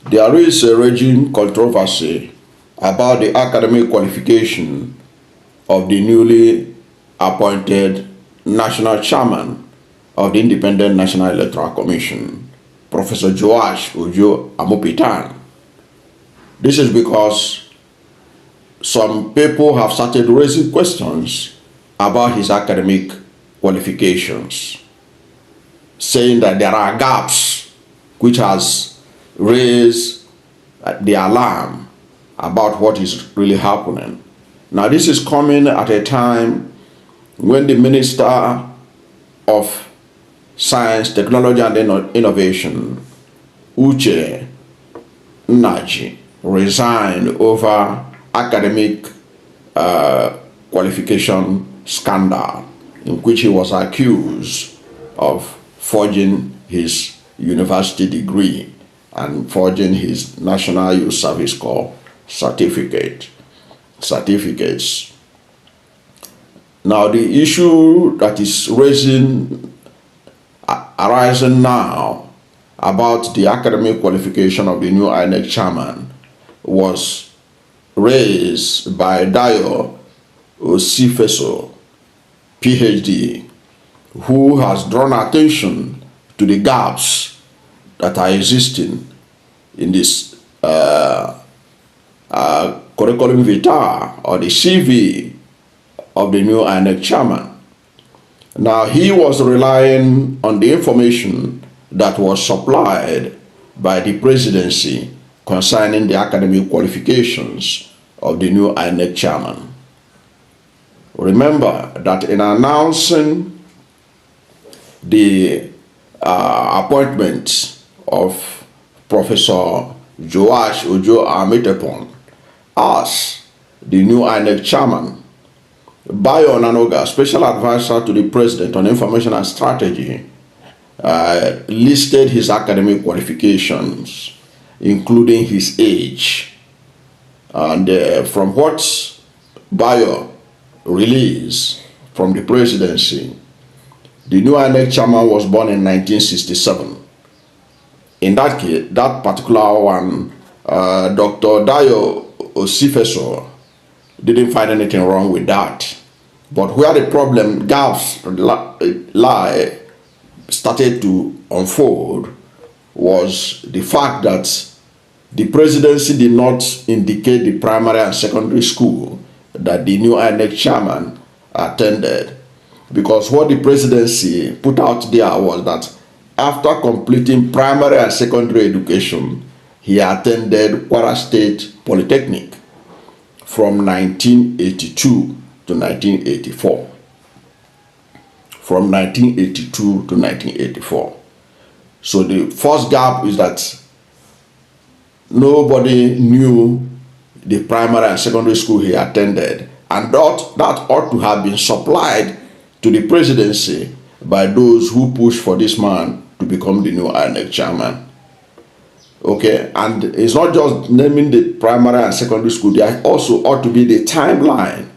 There is a raging controversy about the academic qualification of the newly appointed national chairman of the Independent National Electoral Commission, Professor Joash Amupitan. This is because some people have started raising questions about his academic qualifications, saying that there are gaps, which has raised the alarm about what is really happening. Now, this is coming at a time when the Minister of Science, Technology and Innovation, Uche Nnaji, resigned over academic qualification scandal in which he was accused of forging his university degree and forging his National Youth Service Corps certificates. Now, the issue that is arising now about the academic qualification of the new INEC chairman was raised by Dayo Osifeso, PhD, who has drawn attention to the gaps that are existing in this curriculum vitae or the CV of the new INEC chairman. Now, he was relying on the information that was supplied by the presidency concerning the academic qualifications of the new INEC chairman. Remember that in announcing the appointment of Professor Joash Amupitan as the new INEC chairman, Bayo Onanuga, special advisor to the president on information and strategy, listed his academic qualifications, including his age. And from what Bayo released from the presidency, the new INEC chairman was born in 1967. In that case, that particular one, Dr. Dayo Osifeso didn't find anything wrong with that. But where the problem gaps lie started to unfold was the fact that the presidency did not indicate the primary and secondary school that the new INEC chairman attended, because what the presidency put out there was that after completing primary and secondary education, he attended Kwara State Polytechnic from 1982 to 1984. From 1982 to 1984. So the first gap is that nobody knew the primary and secondary school he attended, and that ought to have been supplied to the presidency by those who pushed for this man to become the new INEC chairman. Okay, and it's not just naming the primary and secondary school, there also ought to be the timeline.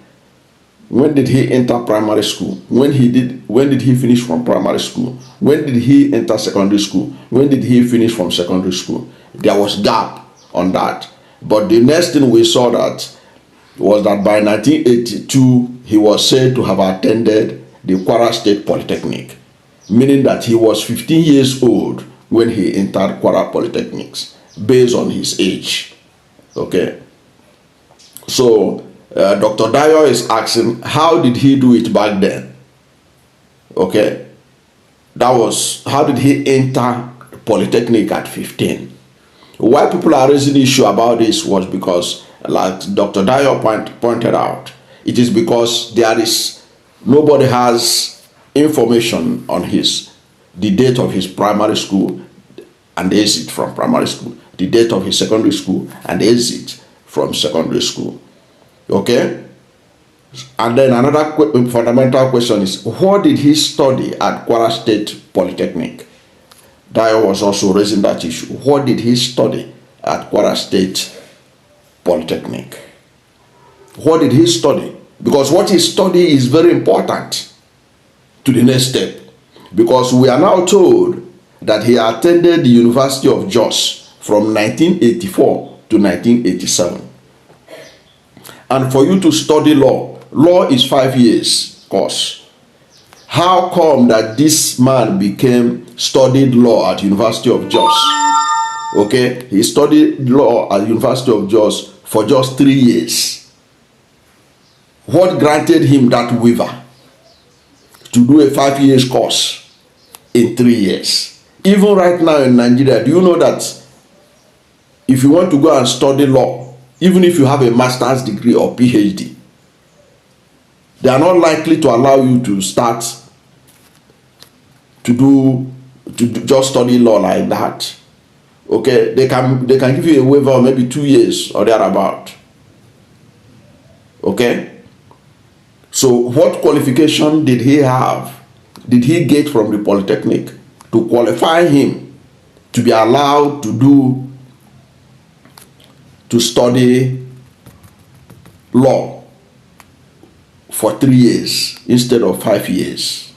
When did he enter primary school? When did he finish from primary school? When did he enter secondary school? When did he finish from secondary school? There was gap on that. But the next thing we saw that was that by 1982, he was said to have attended the Kwara State Polytechnic, meaning that he was 15 years old when he entered Kwara Polytechnics, based on his age. Okay. So, Dr. Dayo is asking, how did he do it back then? Okay. How did he enter Polytechnic at 15? Why people are raising the issue about this was because, like Dr. Dayo pointed out, it is because nobody has information on the date of his primary school and the exit from primary school, the date of his secondary school and the exit from secondary school. Okay? And then another fundamental question is, what did he study at Kwara State Polytechnic? Dayo was also raising that issue. What did he study at Kwara State Polytechnic? What did he study? Because what he studied is very important to the next step. Because we are now told that he attended the University of Jos from 1984 to 1987. And for you to study law, law is 5 years course. How come that this man studied law at University of Jos? Okay, he studied law at University of Jos for just 3 years. What granted him that waiver to do a 5 years course in 3 years? Even right now in Nigeria, do you know that if you want to go and study law, even if you have a master's degree or PhD, they are not likely to allow you to start to just study law like that. Okay, they can give you a waiver of maybe 2 years or thereabout. Okay, so what qualification did he have? Did he get from the Polytechnic to qualify him to be allowed to study law for 3 years instead of 5 years?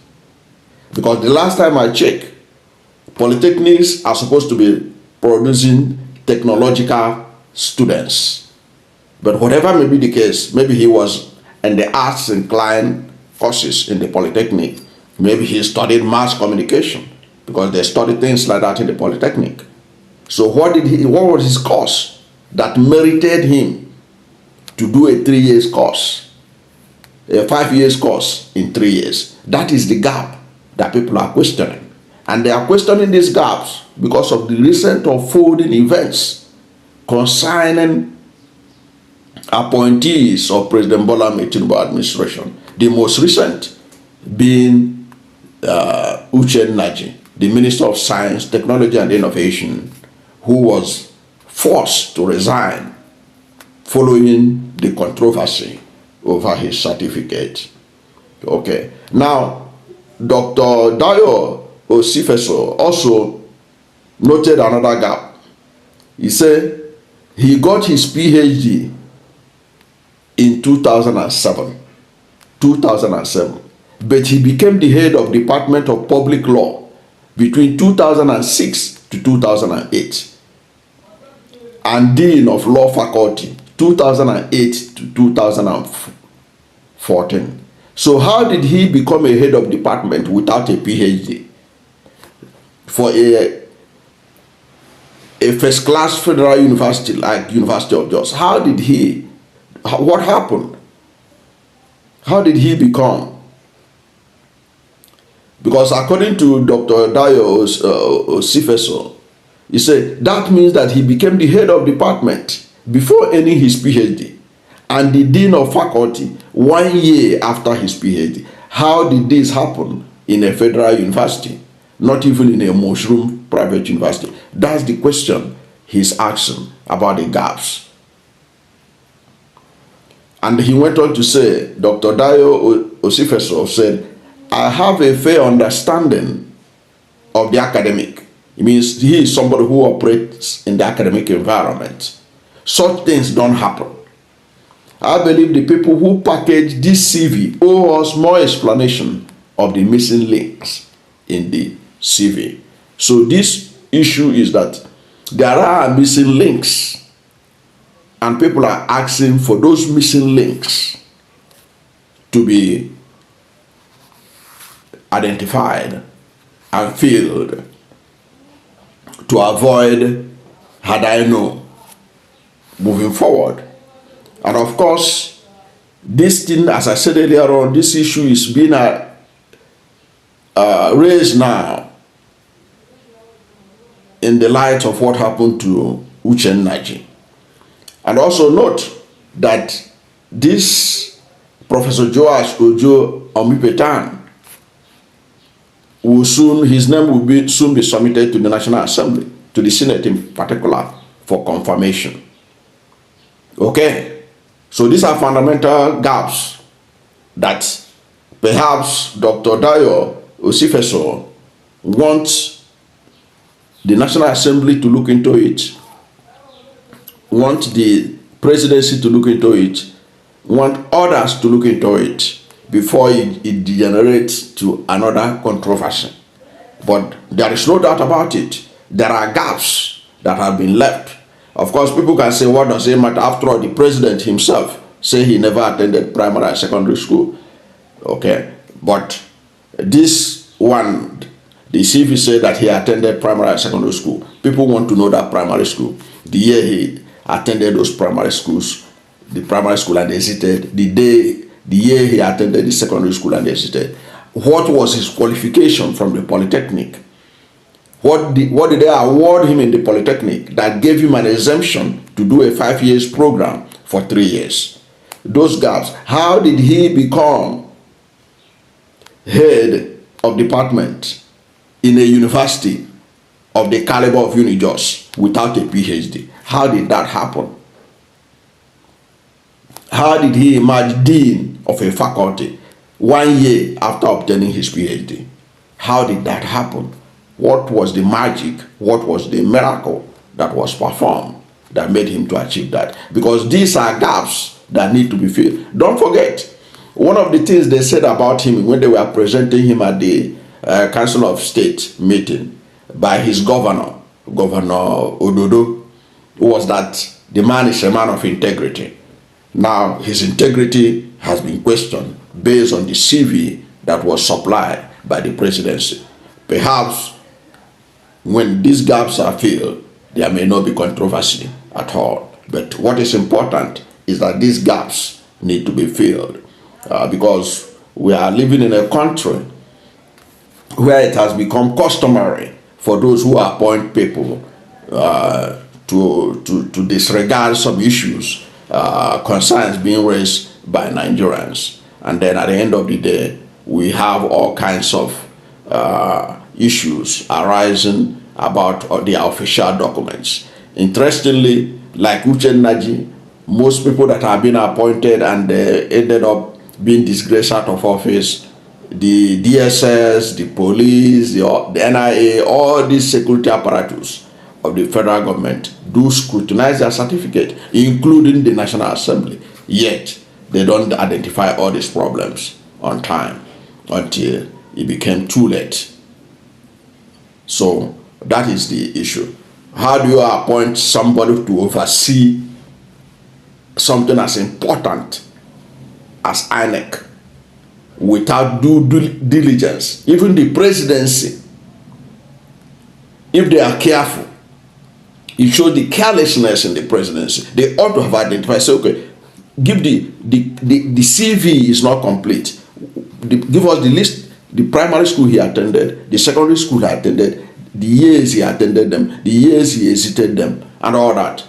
Because the last time I checked, polytechnics are supposed to be producing technological students. But whatever may be the case, maybe he was in the arts inclined courses in the Polytechnic. Maybe he studied mass communication, because they study things like that in the Polytechnic. So what was his course that merited him to do a 3 years course, a 5 years course in 3 years? That is the gap that people are questioning. And they are questioning these gaps because of the recent unfolding events concerning appointees of President Bola Tinubu administration. The most recent being Nnaji, the Minister of Science, Technology and Innovation, who was forced to resign following the controversy over his certificate. Okay. Now, Dr. Dayo Osifeso also noted another gap. He said he got his PhD in 2007, but he became the head of Department of Public Law between 2006 to 2008 and Dean of Law Faculty 2008 to 2014. So how did he become a head of department without a PhD? For a first-class federal university like University of Jos, what happened? How did he become? Because according to Dr. Dayo Osifeso, he said that means that he became the head of department before earning his PhD and the dean of faculty 1 year after his PhD. How did this happen in a federal university? Not even in a mushroom private university. That's the question he's asking about the gaps. And he went on to say, Dr. Dayo Osifeso said, I have a fair understanding of the academic. It means he is somebody who operates in the academic environment. Such things don't happen. I believe the people who package this CV owe us more explanation of the missing links in the CV. So this issue is that there are missing links, and people are asking for those missing links to be identified and filled to avoid had I known moving forward. And of course, this thing, as I said earlier on, this issue is being raised now in the light of what happened to Nnaji. And also note that this Professor Joash Amupitan his name will soon be submitted to the National Assembly, to the Senate in particular, for confirmation. Okay, so these are fundamental gaps that perhaps Dr. Dayo Osifeso wants the National Assembly to look into it, want the presidency to look into it, want others to look into it before it degenerates to another controversy. But there is no doubt about it. There are gaps that have been left. Of course, people can say, what does it matter? After all, the president himself say he never attended primary and secondary school. Okay, but this one, the CV said that he attended primary and secondary school. People want to know that primary school. The year he attended those primary schools, the primary school and exited, the year he attended the secondary school and exited. What was his qualification from the Polytechnic? What did they award him in the Polytechnic that gave him an exemption to do a 5 years program for 3 years? Those gaps. How did he become head of department in a university of the caliber of Jos without a PhD? How did that happen? How did he emerge dean of a faculty 1 year after obtaining his PhD? How did that happen? What was the magic? What was the miracle that was performed that made him to achieve that? Because these are gaps that need to be filled. Don't forget, one of the things they said about him when they were presenting him at the Council of State meeting by his governor, Governor Ododo, was that the man is a man of integrity. Now, his integrity has been questioned based on the CV that was supplied by the presidency. Perhaps when these gaps are filled, there may not be controversy at all. But what is important is that these gaps need to be filled because we are living in a country where it has become customary for those who appoint people to disregard some issues, concerns being raised by Nigerians. And then at the end of the day, we have all kinds of issues arising about their official documents. Interestingly, like Nnaji, most people that have been appointed and ended up being disgraced out of office, the DSS, the police, the NIA, all these security apparatus of the federal government do scrutinize their certificate, including the National Assembly. Yet, they don't identify all these problems on time until it became too late. So, that is the issue. How do you appoint somebody to oversee something as important as INEC without due diligence? Even the presidency, if they are careful, it shows the carelessness in the presidency. They ought to have identified, say, okay, give the CV is not complete. Give us the list, the primary school he attended, the secondary school he attended, the years he attended them, the years he exited them, and all that.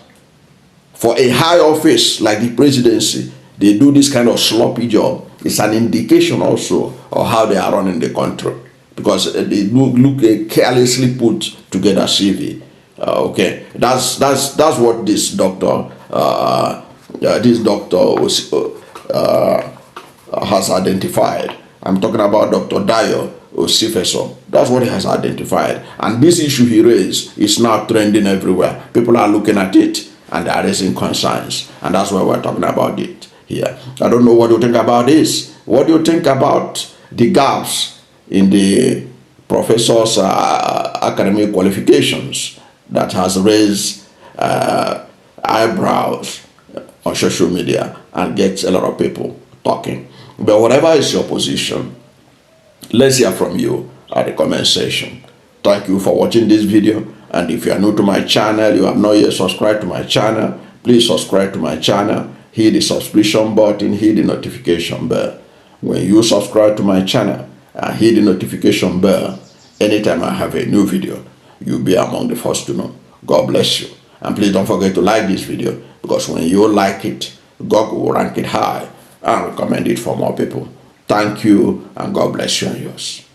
For a high office like the presidency, they do this kind of sloppy job. It's an indication also of how they are running the country, because they look carelessly put together CV. Okay, that's what this doctor has identified. I'm talking about Dr. Dayo Osifeso. That's what he has identified. And this issue he raised is now trending everywhere. People are looking at it and they are raising concerns. And that's why we're talking about it here. I don't know what you think about this. What do you think about the gaps in the professor's academic qualifications that has raised eyebrows on social media and gets a lot of people talking? But whatever is your position, let's hear from you at the comment section. Thank you for watching this video. And if you are new to my channel, you have not yet subscribed to my channel, please subscribe to my channel. Hit the subscription button, hit the notification bell. When you subscribe to my channel and hit the notification bell, anytime I have a new video, you'll be among the first to know. God bless you. And please don't forget to like this video, because when you like it, God will rank it high and recommend it for more people. Thank you, and God bless you and yours.